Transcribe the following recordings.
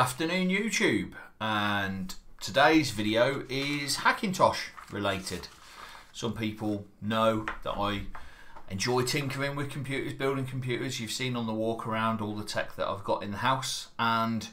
afternoon YouTube, and today's video is Hackintosh related. Some people know that I enjoy tinkering with computers, building computers. You've seen on the walk around all the tech that I've got in the house, and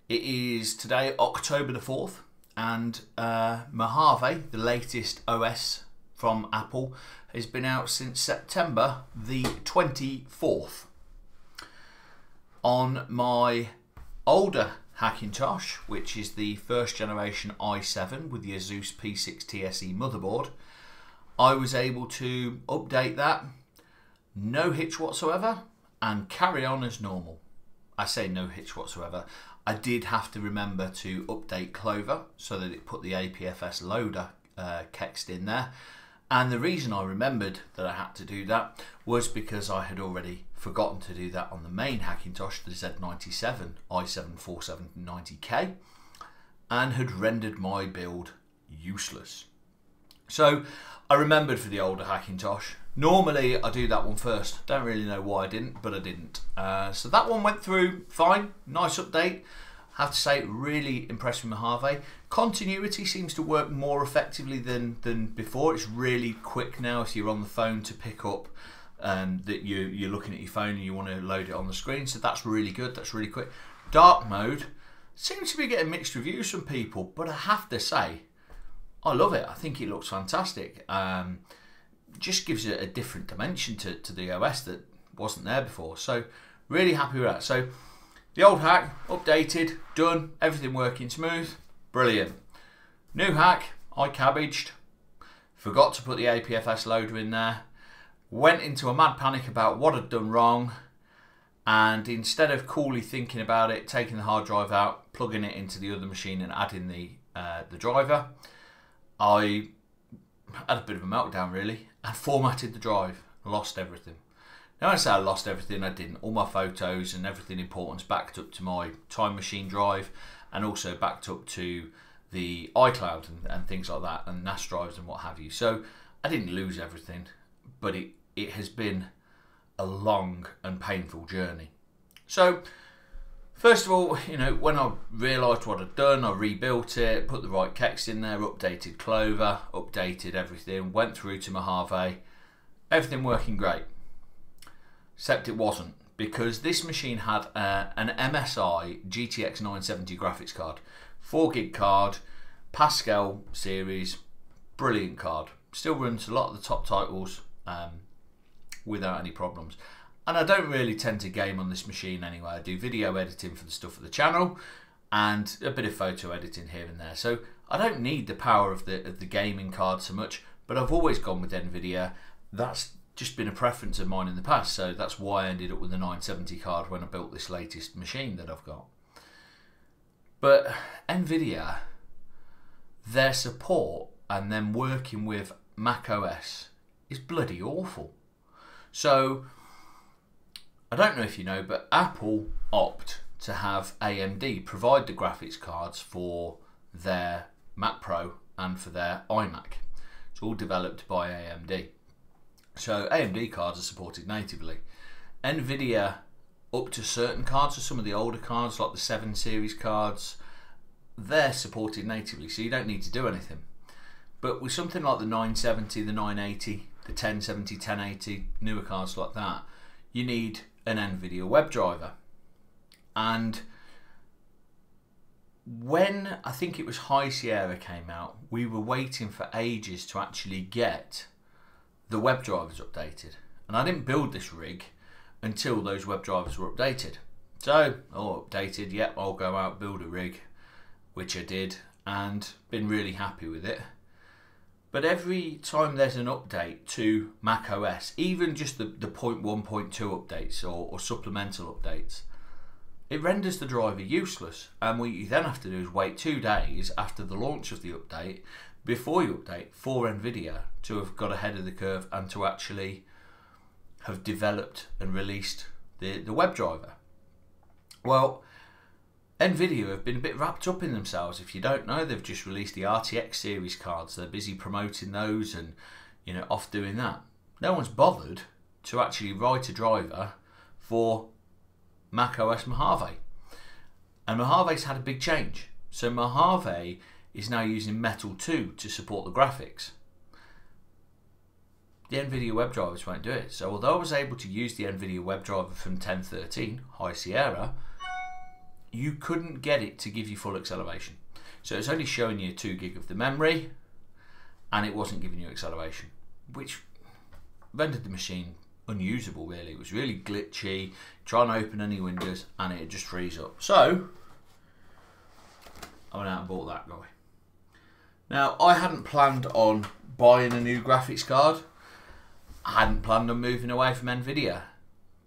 it is today October the 4th, and Mojave, the latest OS from Apple, has been out since September the 24th. On my older Hackintosh, which is the first generation i7 with the Asus P6 TSE motherboard, I was able to update that, no hitch whatsoever, and carry on as normal. I say no hitch whatsoever. I did have to remember to update Clover so that it put the APFS loader kext in there. And the reason I remembered that I had to do that was because I had already forgotten to do that on the main Hackintosh, the Z97 i7-4790K, and had rendered my build useless. So I remembered for the older Hackintosh. Normally I do that one first. Don't really know why I didn't, but I didn't. So that one went through fine, nice update. Have to say, really impressed with Mojave. Continuity seems to work more effectively than before. It's really quick now if you're on the phone to pick up that you're looking at your phone and you want to load it on the screen. So that's really good, that's really quick. Dark mode seems to be getting mixed reviews from people, but I have to say, I love it. I think it looks fantastic. Just gives it a different dimension to the OS that wasn't there before. So really happy with that. So the old hack, updated, done, everything working smooth, brilliant. New hack, I cabbaged, forgot to put the APFS loader in there, went into a mad panic about what I'd done wrong, and instead of coolly thinking about it, taking the hard drive out, plugging it into the other machine and adding the driver, I had a bit of a meltdown really, and formatted the drive, lost everything. Now, when I say I lost everything, I didn't. All my photos and everything important's backed up to my Time Machine drive, and also backed up to the iCloud and things like that, and NAS drives and what have you. So I didn't lose everything, but it has been a long and painful journey. So first of all, when I realised what I'd done, I rebuilt it, put the right kext in there, updated Clover, updated everything, went through to Mojave, everything working great. Except it wasn't, because this machine had an MSI GTX 970 graphics card, 4GB card, Pascal series, brilliant card. Still runs a lot of the top titles without any problems. And I don't really tend to game on this machine anyway. I do video editing for the stuff for the channel and a bit of photo editing here and there. So I don't need the power of the gaming card so much, but I've always gone with NVIDIA. That's just been a preference of mine in the past, so that's why I ended up with the 970 card when I built this latest machine that I've got. But NVIDIA, their support and them working with Mac OS is bloody awful. So I don't know if you know, but Apple opt to have AMD provide the graphics cards for their Mac Pro and for their iMac. It's all developed by AMD. So AMD cards are supported natively. NVIDIA, up to certain cards, so some of the older cards like the 7 series cards, they're supported natively, so you don't need to do anything. But with something like the 970, the 980, the 1070, 1080, newer cards like that, you need an NVIDIA WebDriver. And when I think it was High Sierra came out, we were waiting for ages to actually get the web drivers updated, and I didn't build this rig until those web drivers were updated. So, updated, yep, I'll go out, build a rig, which I did, and been really happy with it. But every time there's an update to Mac OS, even just the 0.1, 0.2 updates or supplemental updates, it renders the driver useless, and what you then have to do is wait 2 days after the launch of the update before you update for NVIDIA to have got ahead of the curve and to actually have developed and released the WebDriver. Well, NVIDIA have been a bit wrapped up in themselves. If you don't know, they've just released the RTX series cards. They're busy promoting those and off doing that. No one's bothered to actually write a driver for macOS Mojave. And Mojave's had a big change. So Mojave is now using Metal 2 to support the graphics. The NVIDIA web drivers won't do it. So although I was able to use the NVIDIA web driver from 1013, High Sierra, you couldn't get it to give you full acceleration. So it's only showing you 2 gig of the memory, and it wasn't giving you acceleration, which rendered the machine unusable really. It was really glitchy, try and open any windows and it just freeze up. So I went out and bought that guy. Now I hadn't planned on buying a new graphics card. I hadn't planned on moving away from NVIDIA,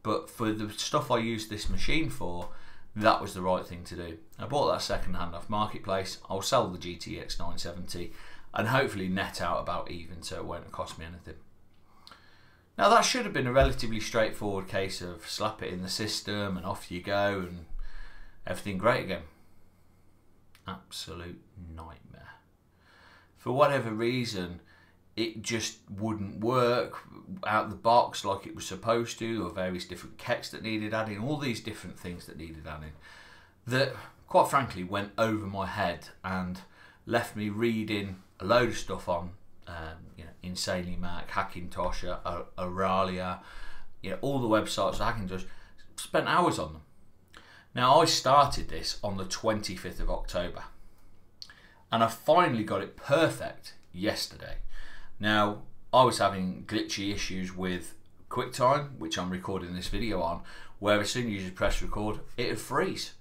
but for the stuff I used this machine for, that was the right thing to do. I bought that second hand off Marketplace. I'll sell the GTX 970 and hopefully net out about even, so it won't cost me anything. Now that should have been a relatively straightforward case of slap it in the system and off you go and everything great again. Absolute nightmare. For whatever reason, it just wouldn't work out the box like it was supposed to, or various different kets that needed adding, all these different things that needed adding, that quite frankly went over my head and left me reading a load of stuff on Insanely Mac, Hackintosh, Auralia, all the websites of Hackintosh. Spent hours on them. Now I started this on the 25th of October and I finally got it perfect yesterday. Now I was having glitchy issues with QuickTime, which I'm recording this video on, where as soon as you press record it would freeze.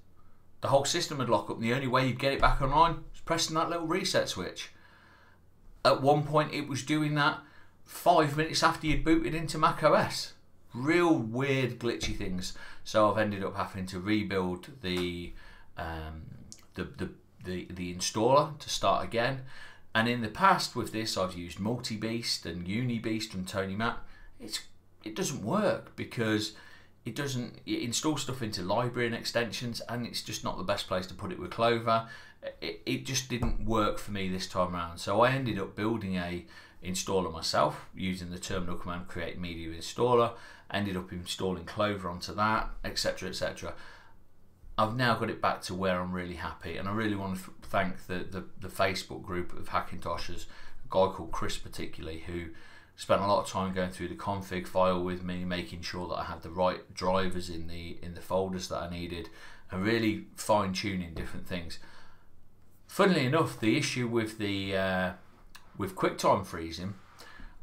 The whole system would lock up and the only way you'd get it back online was pressing that little reset switch. At one point it was doing that 5 minutes after you'd booted into macOS. Real weird glitchy things. So I've ended up having to rebuild the installer to start again. And in the past with this I've used MultiBeast and UniBeast from Tony Mac. It doesn't work because it installs stuff into library and extensions, and it's just not the best place to put it with Clover. It just didn't work for me this time around. So I ended up building a installer myself using the terminal command create media installer, ended up installing Clover onto that, etc, etc. I've now got it back to where I'm really happy, and I really want to thank the Facebook group of Hackintoshes, a guy called Chris particularly, who spent a lot of time going through the config file with me, making sure that I had the right drivers in the folders that I needed, and really fine-tuning different things. Funnily enough, the issue with with QuickTime freezing,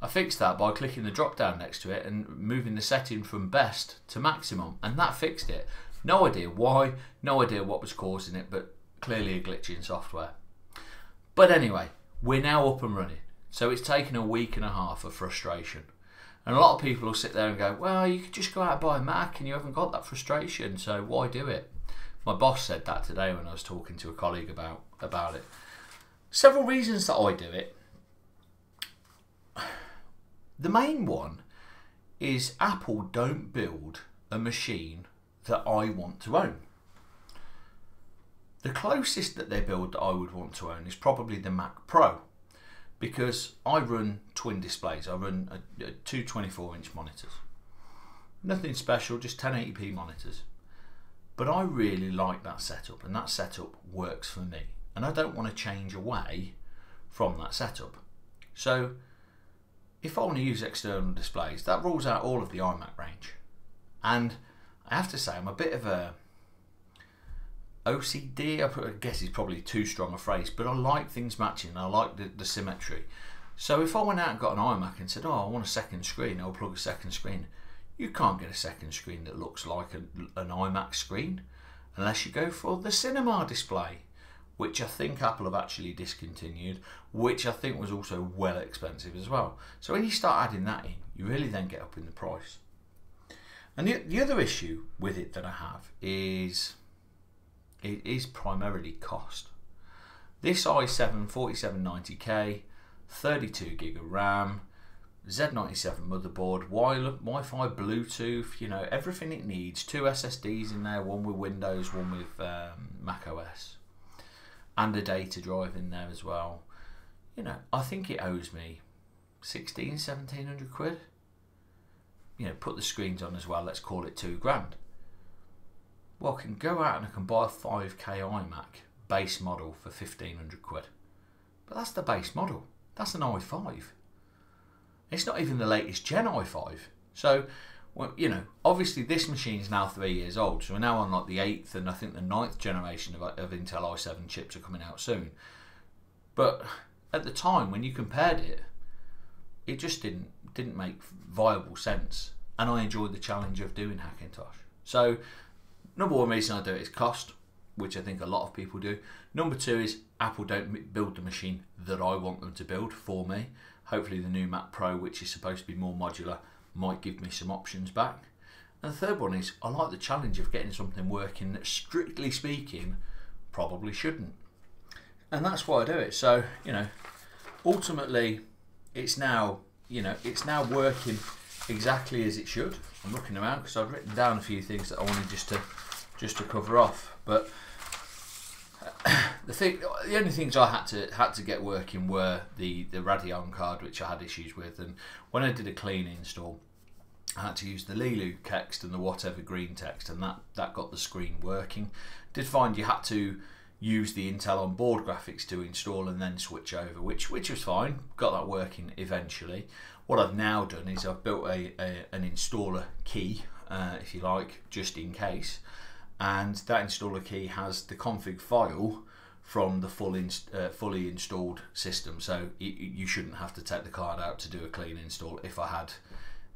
I fixed that by clicking the drop down next to it and moving the setting from best to maximum, and that fixed it. No idea why, no idea what was causing it, but clearly a glitch in software. But anyway, we're now up and running. So it's taken a week and a half of frustration. And a lot of people will sit there and go, well, you could just go out and buy a Mac and you haven't got that frustration, so why do it? My boss said that today when I was talking to a colleague about it. Several reasons that I do it. The main one is Apple don't build a machine that I want to own. The closest that they build that I would want to own is probably the Mac Pro, because I run twin displays. I run two 24-inch monitors. Nothing special, just 1080p monitors. But I really like that setup, and that setup works for me. And I don't want to change away from that setup. So if I want to use external displays, that rules out all of the iMac range. And I have to say, I'm a bit of a OCD, I guess is probably too strong a phrase, but I like things matching. I like the symmetry. So if I went out and got an iMac and said, oh, I want a second screen, I'll plug a second screen. You can't get a second screen that looks like an iMac screen unless you go for the cinema display, which I think Apple have actually discontinued, which I think was also well expensive as well. So when you start adding that in, you really then get up in the price. And the other issue with it that I have is it is primarily cost. This i7 4790K, 32 gig of RAM, Z97 motherboard, Wi-Fi, Bluetooth, everything it needs. 2 SSDs in there, one with Windows, one with Mac OS, and a data drive in there as well. I think it owes me 1700 quid. Put the screens on as well, let's call it £2 grand. Well, I can go out and I can buy a 5K iMac base model for 1,500 quid. But that's the base model. That's an i5. It's not even the latest Gen i5. So, well, you know, obviously this machine is now 3 years old. So we're now on like the 8th and I think the 9th generation of Intel i7 chips are coming out soon. But at the time when you compared it, it just didn't make viable sense. And I enjoyed the challenge of doing Hackintosh. So, number one reason I do it is cost, which I think a lot of people do. Number two is Apple don't build the machine that I want them to build for me. Hopefully the new Mac Pro, which is supposed to be more modular, might give me some options back. And the third one is I like the challenge of getting something working that, strictly speaking, probably shouldn't. And that's why I do it. So, you know, ultimately it's now, you know, it's now working exactly as it should. I'm looking around because I've written down a few things that I wanted just to cover off. But the only things I had to get working were the Radeon card, which I had issues with, and when I did a clean install, I had to use the Lilu text and the whatever green text, and that got the screen working. Did find you had to use the Intel on board graphics to install and then switch over, which was fine. Got that working eventually. What I've now done is I've built an installer key, if you like, just in case. And that installer key has the config file from the fully installed system, so you shouldn't have to take the card out to do a clean install if I had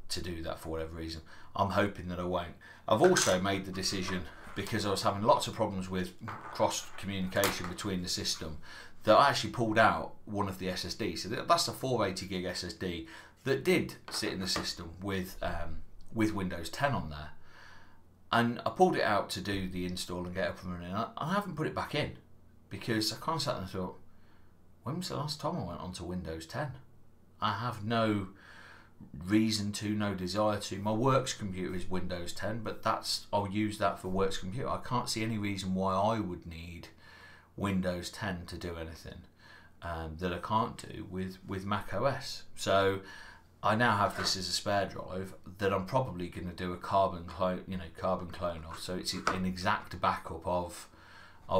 to do that for whatever reason. I'm hoping that I won't. I've also made the decision, because I was having lots of problems with cross communication between the system, that I actually pulled out one of the SSDs. So that's a 480 gig SSD that did sit in the system with Windows 10 on there. And I pulled it out to do the install and get up and running. I haven't put it back in because I kind of sat there and thought, when was the last time I went onto Windows 10? I have no reason to, no desire to. My works computer is Windows 10, but I'll use that for works computer. I can't see any reason why I would need Windows 10 to do anything that I can't do with Mac OS. So I now have this as a spare drive that I'm probably going to do a carbon clone of. So it's an exact backup of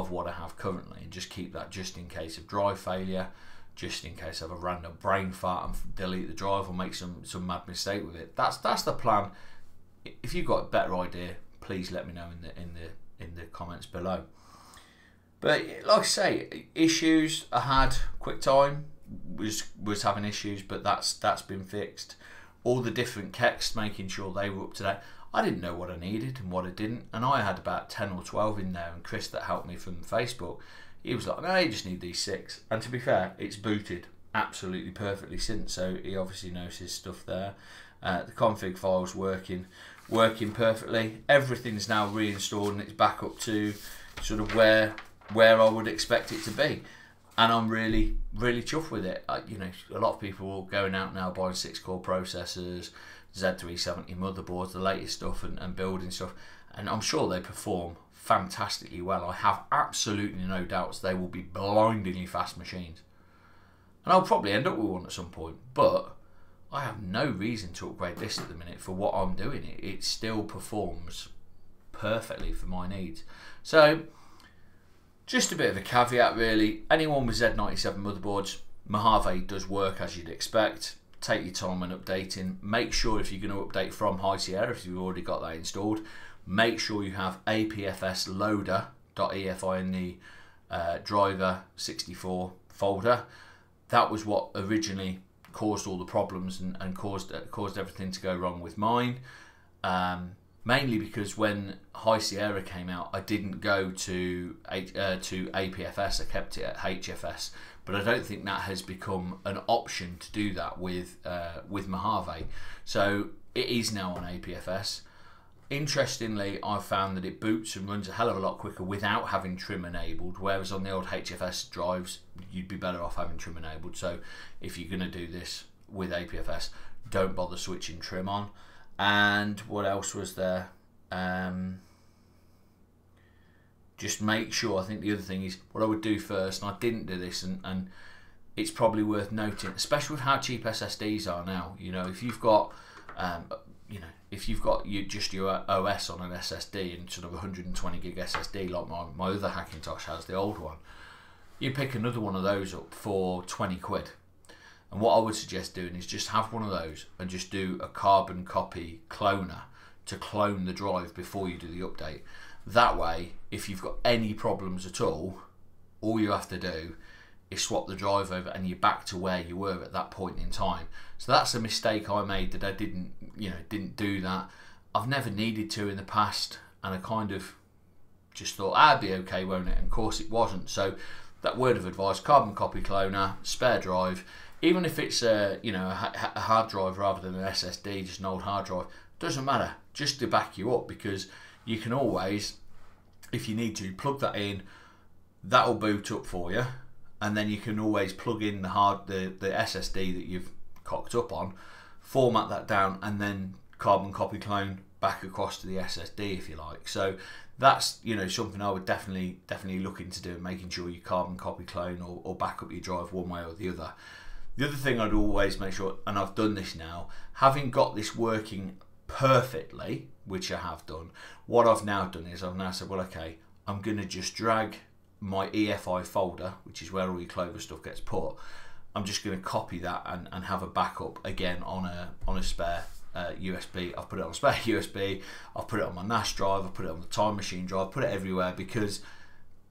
what I have currently, and just keep that just in case of drive failure, just in case I have a random brain fart and delete the drive or make some mad mistake with it. That's the plan. If you've got a better idea, please let me know in the comments below. But like I say, issues I had. QuickTime was having issues, but that's been fixed. All the different texts, making sure they were up to date. I didn't know what I needed and what I didn't, and I had about 10 or 12 in there, and Chris, that helped me from Facebook, he was like, no, you just need these 6. And to be fair, it's booted absolutely perfectly since, so he obviously knows his stuff there. The config file's working perfectly. Everything's now reinstalled and it's back up to sort of where I would expect it to be. And I'm really chuffed with it. You know, a lot of people are going out now buying 6-core processors, Z370 motherboards, the latest stuff, and building stuff, and I'm sure they perform fantastically well. I have absolutely no doubts they will be blindingly fast machines, and I'll probably end up with one at some point, but I have no reason to upgrade this at the minute for what I'm doing. It still performs perfectly for my needs. So just a bit of a caveat really. Anyone with Z97 motherboards, Mojave does work as you'd expect. Take your time when updating. Make sure if you're going to update from High Sierra, if you've already got that installed, make sure you have apfs loader.efi in the driver 64 folder. That was what originally caused all the problems and caused everything to go wrong with mine. Mainly because when High Sierra came out, I didn't go to APFS, I kept it at HFS, but I don't think that has become an option to do that with Mojave. So it is now on APFS. Interestingly, I've found that it boots and runs a hell of a lot quicker without having trim enabled, whereas on the old HFS drives, you'd be better off having trim enabled. So if you're going to do this with APFS, don't bother switching trim on. And what else was there? Just make sure, I think the other thing is, what I would do first, and I didn't do this, and it's probably worth noting, especially with how cheap SSDs are now. You know, if you've got if you've got just your OS on an SSD and sort of 120 gig SSD like my other Hackintosh has, the old one, you pick another one of those up for 20 quid. And what I would suggest doing is just have one of those and just do a carbon copy cloner to clone the drive before you do the update. That way, if you've got any problems at all you have to do is swap the drive over and you're back to where you were at that point in time. So that's a mistake I made, that I didn't do that. I've never needed to in the past, and I kind of just thought, it'd be okay, won't it? And of course it wasn't. So that word of advice: carbon copy cloner, spare drive, even if it's a hard drive rather than an SSD, just an old hard drive, doesn't matter, just to back you up, because you can always, if you need to, plug that in, that'll boot up for you, and then you can always plug in the SSD that you've cocked up on, format that down, and then carbon copy clone back across to the SSD if you like. So that's something I would definitely look into doing, making sure you carbon copy clone or back up your drive one way or the other. The other thing I'd always make sure, and I've done this now, having got this working perfectly, which I have done, what I've now done is I've now said, well, okay, I'm going to just drag my EFI folder, which is where all your Clover stuff gets put. I'm just going to copy that and have a backup again on a spare USB. I've put it on a spare USB, I've put it on my NAS drive, I've put it on the Time Machine drive, put it everywhere, because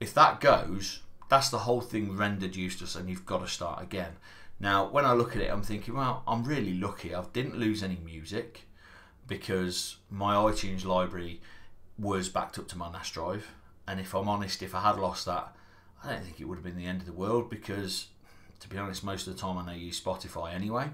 if that goes, that's the whole thing rendered useless and you've got to start again. Now, when I look at it, I'm thinking, well, I'm really lucky. I didn't lose any music because my iTunes library was backed up to my NAS drive. And if I'm honest, if I had lost that, I don't think it would have been the end of the world, because, to be honest, most of the time I know use Spotify anyway.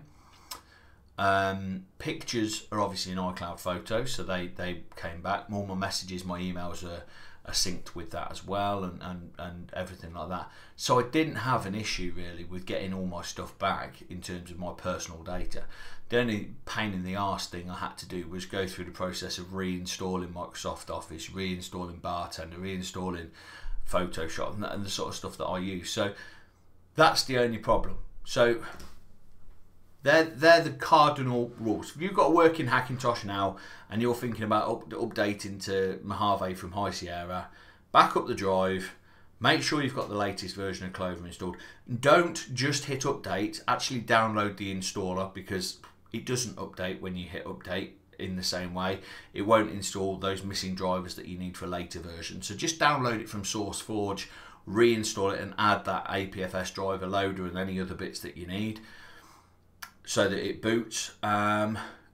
Pictures are obviously in iCloud Photos, so they came back. All my messages, my emails are synced with that as well, and everything like that. So I didn't have an issue really with getting all my stuff back in terms of my personal data. The only pain in the arse thing I had to do was go through the process of reinstalling Microsoft Office, reinstalling Bartender, reinstalling Photoshop, and the sort of stuff that I use. So that's the only problem. So they're the cardinal rules. If you've got a working Hackintosh now and you're thinking about updating to Mojave from High Sierra, back up the drive, make sure you've got the latest version of Clover installed. Don't just hit update, actually download the installer, because it doesn't update when you hit update in the same way. It won't install those missing drivers that you need for later versions. So just download it from SourceForge, reinstall it and add that APFS driver loader and any other bits that you need, so that it boots.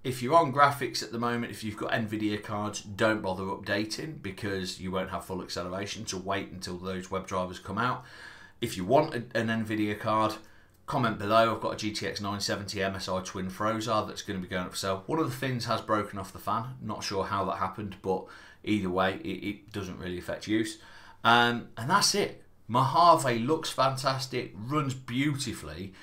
If you're on graphics at the moment, if you've got NVIDIA cards, don't bother updating, because you won't have full acceleration, so wait until those web drivers come out. If you want an NVIDIA card, comment below. I've got a GTX 970 MSI Twin Frozar that's going to be going up for sale. One of the fins has broken off the fan, not sure how that happened, but either way it doesn't really affect use. And that's it. Mojave looks fantastic, runs beautifully,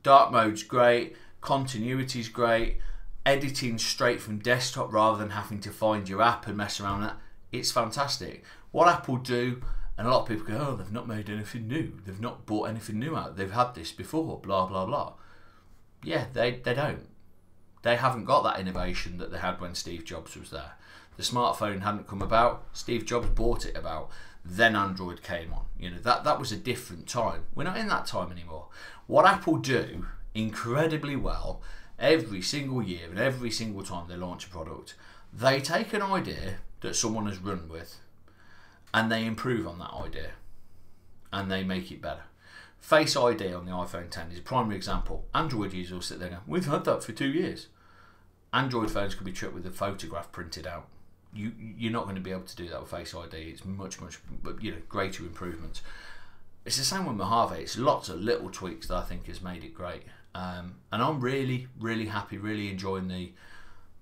dark mode's great, continuity's great, editing straight from desktop rather than having to find your app and mess around with that. It's fantastic. What Apple do, and a lot of people go, oh, they've not made anything new, they've not bought anything new out, they've had this before, blah blah blah. Yeah, they don't. They haven't got that innovation that they had when Steve Jobs was there. The smartphone hadn't come about, Steve Jobs bought it about, then Android came on. That was a different time. We're not in that time anymore. What Apple do incredibly well every single year and every single time they launch a product, they take an idea that someone has run with and they improve on that idea and they make it better. Face ID on the iPhone 10 is a primary example. Android users will sit there and go, we've had that for 2 years. Android phones can be tricked with a photograph printed out. You're not going to be able to do that with Face ID. It's much greater improvements. It's the same with Mojave. It's lots of little tweaks that I think has made it great. And I'm really, really happy, really enjoying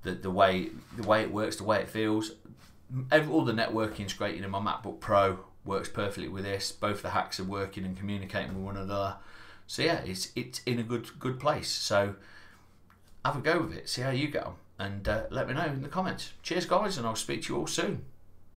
the way it works, the way it feels. All the networking's great. My MacBook Pro works perfectly with this. Both the hacks are working and communicating with one another. So yeah, it's in a good place. So have a go with it. See how you get on, and let me know in the comments. Cheers, guys, and I'll speak to you all soon.